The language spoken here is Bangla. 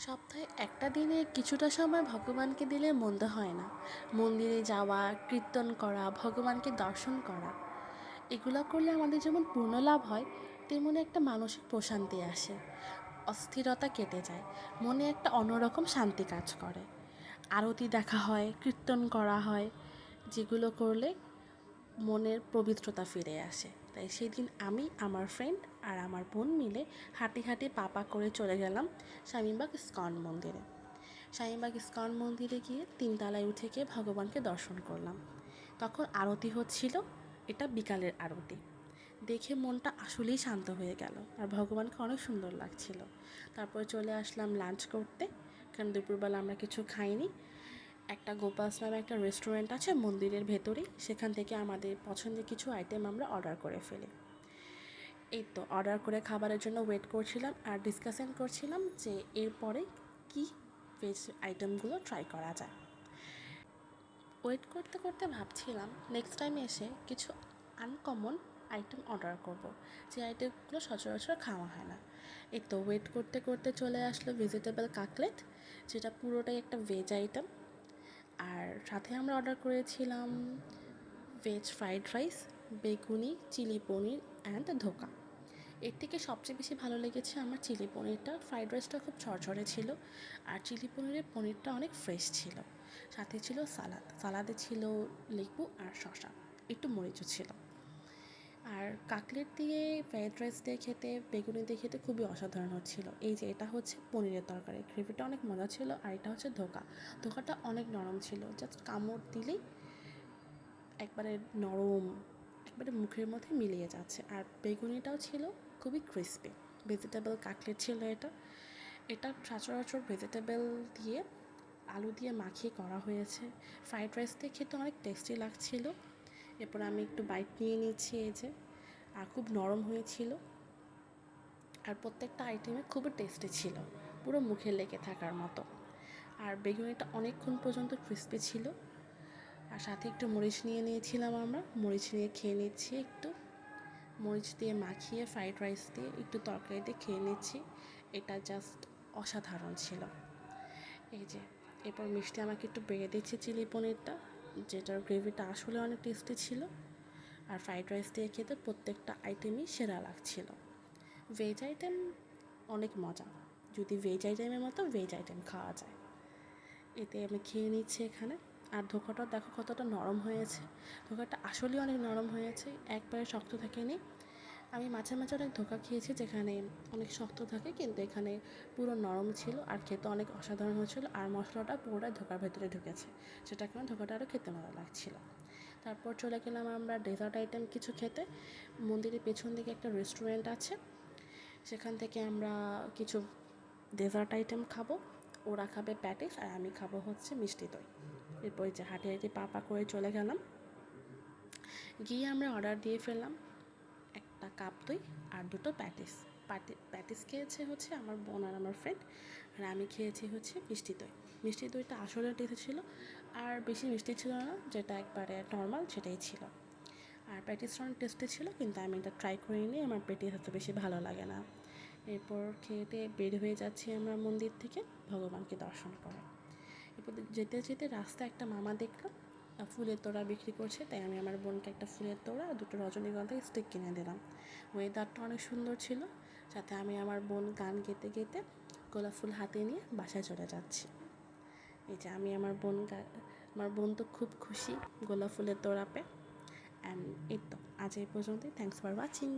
সপ্তাহে একটা দিনে কিছুটা সময় ভগবানকে দিলে মন্দ হয় না। মন্দিরে যাওয়া, কীর্তন করা, ভগবানকে দর্শন করা, এগুলো করলে আমাদের যেমন পূর্ণ লাভ হয়, তেমনি একটা মানসিক প্রশান্তি আসে, অস্থিরতা কেটে যায়, মনে একটা অন্যরকম শান্তি কাজ করে। আরতি দেখা হয়, কীর্তন করা হয়, যেগুলো করলে মনের পবিত্রতা ফিরে আসে। তাই সেদিন আমি, আমার ফ্রেন্ড আর আমার বোন মিলে হাঁটি হাঁটি পা করে চলে গেলাম স্বামীবাগ ইস্কন মন্দিরে। স্বামীবাগ ইস্কন মন্দিরে গিয়ে তিনতলায় উঠে গিয়ে ভগবানকে দর্শন করলাম। তখন আরতি হচ্ছিল, এটা বিকালের আরতি। দেখে মনটা আসলেই শান্ত হয়ে গেল, আর ভগবানকে অনেক সুন্দর লাগছিল। তারপরে চলে আসলাম লাঞ্চ করতে, কারণ দুপুরবেলা আমরা কিছু খাইনি। একটা গোপালস নামে একটা রেস্টুরেন্ট আছে মন্দিরের ভেতরেই, সেখান থেকে আমাদের পছন্দের কিছু আইটেম আমরা অর্ডার করে ফেলি। এই তো অর্ডার করে খাবারের জন্য ওয়েট করছিলাম আর ডিসকাশন করছিলাম যে এরপরে কি ভেজ আইটেমগুলো ট্রাই করা যায়। ওয়েট করতে করতে ভাবছিলাম নেক্সট টাইম এসে কিছু আনকমন আইটেম অর্ডার করব, যে আইটেমগুলো সচরাচর খাওয়া হয় না। এই তো ওয়েট করতে করতে চলে আসলো ভেজিটেবল কাটলেট, যেটা পুরোটাই একটা ভেজ আইটেম। আর সাথে আমরা অর্ডার করেছিলাম ভেজ ফ্রাইড রাইস, বেগুনি, চিলি পনির অ্যান্ড ধোকা। এর থেকে সবচেয়ে বেশি ভালো লেগেছে আমার চিলি পনিরটা। ফ্রাইড রাইসটা খুব ঝরঝরে ছিল, আর চিলি পনিরের পনিরটা অনেক ফ্রেশ ছিল। সাথে ছিল সালাদে ছিল লেবু আর শসা, একটু মরিচও ছিল। আর কাটলেট দিয়ে, ফ্রাইড রাইস দিয়ে খেতে, বেগুনি দিয়ে খেতে খুবই অসাধারণ হচ্ছিল। এই যে এটা হচ্ছে পনিরের তরকারি, গ্রেভিটা অনেক মজা ছিল। আর এটা হচ্ছে ধোকাটা অনেক নরম ছিল, জাস্ট কামড় দিলেই একবারে নরম, একবারে মুখের মধ্যে মিলিয়ে যাচ্ছে। আর বেগুনিটাও ছিল খুবই ক্রিস্পি। ভেজিটেবল কাটলেট ছিল এটা। এটা সচরাচর ভেজিটেবল দিয়ে, আলু দিয়ে মাখিয়ে করা হয়েছে। ফ্রাইড রাইস দিয়ে খেতে অনেক টেস্টি লাগছিল। এরপর আমি একটু বাইট নিয়ে নিচ্ছি, এই যে, আর খুব নরম হয়েছিল। আর প্রত্যেকটা আইটেমে খুবই টেস্টি ছিল, পুরো মুখে লেগে থাকার মতো। আর বেগুনিটা অনেকক্ষণ পর্যন্ত ক্রিস্পি ছিল। আর সাথে একটু মরিচ নিয়ে নিয়েছিলাম, আমরা মরিচ নিয়ে খেয়ে নিচ্ছি একটু। মরিচ দিয়ে মাখিয়ে ফ্রাইড রাইস দিয়ে একটু তরকারি দিয়ে খেয়ে নিচ্ছি। এটা জাস্ট অসাধারণ ছিল। এই যে, এরপর মিষ্টি আমাকে একটু বেড়ে দিচ্ছে চিলি পনিরটা, যেটার গ্রেভিটা আসলে অনেক টেস্টি ছিল। আর ফ্রাইড রাইস দিয়ে খেতে প্রত্যেকটা আইটেমই সেরা লাগছিল। ভেজ আইটেম অনেক মজা, যদি ভেজ আইটেমের মতো ভেজ আইটেম খাওয়া যায়। এতে আমি খেয়ে নিচ্ছি এখানে। আর ধোকাটাও দেখো কতটা নরম হয়েছে। ধোকাটা আসলেই অনেক নরম হয়েছে, একবারে শক্ত থাকেনি। আমি মাঝে মাঝে অনেক ধোকা খেয়েছি যেখানে অনেক শক্ত থাকে, কিন্তু এখানে পুরো নরম ছিল আর খেতে অনেক অসাধারণ হয়েছিল। আর মশলাটা পুরোটাই ধোকার ভেতরে ঢুকেছে, সেটা কারণে ধোকাটা আরও খেতে ভালো লাগছিল। তারপর চলে গেলাম আমরা ডেজার্ট আইটেম কিছু খেতে। মন্দিরের পেছন দিকে একটা রেস্টুরেন্ট আছে, সেখান থেকে আমরা কিছু ডেজার্ট আইটেম খাবো। ওরা খাবে প্যাটিস আর আমি খাবো হচ্ছে মিষ্টি দই। এরপর যে হাঁটি হাঁটি পা করে চলে গেলাম, গিয়ে আমরা অর্ডার দিয়ে ফেললাম একটা কাপ দই আর দুটো প্যাটিস খেয়েছে হচ্ছে আমার বোন আর আমার ফ্রেন্ড, আর আমি খেয়েছি হচ্ছে মিষ্টি দই। মিষ্টি দইটা আসলে টেস্ট ছিল, আর বেশি মিষ্টি ছিল না, যেটা একবারে নর্মাল সেটাই ছিল। আর প্যাটিসটা অনেক টেস্টি ছিল, কিন্তু আমি এটা ট্রাই করিনি, আমার প্যাটিস এত বেশি ভালো লাগে না। এরপর খেতে বের হয়ে যাচ্ছি আমরা মন্দির থেকে ভগবানকে দর্শন করে। এরপর যেতে যেতে রাস্তায় একটা মামা দেখলাম ফুলের তোড়া বিক্রি করছে, তাই আমি আমার বোনকে একটা ফুলের তোড়া আর দুটো রজনীগন্ধা স্টিক কিনে দিলাম। ওয়েদারটা অনেক সুন্দর ছিল, যাতে আমি আমার বোন গান গেতে গেতে গোলাপ ফুল হাতে নিয়ে বাসায় চলে যাচ্ছি। এই যে আমি আমার বোন তো খুব খুশি গোলাপ ফুলের তোড়া পেয়ে। অ্যান্ড এই তো আজ এই পর্যন্তই। Thanks for watching.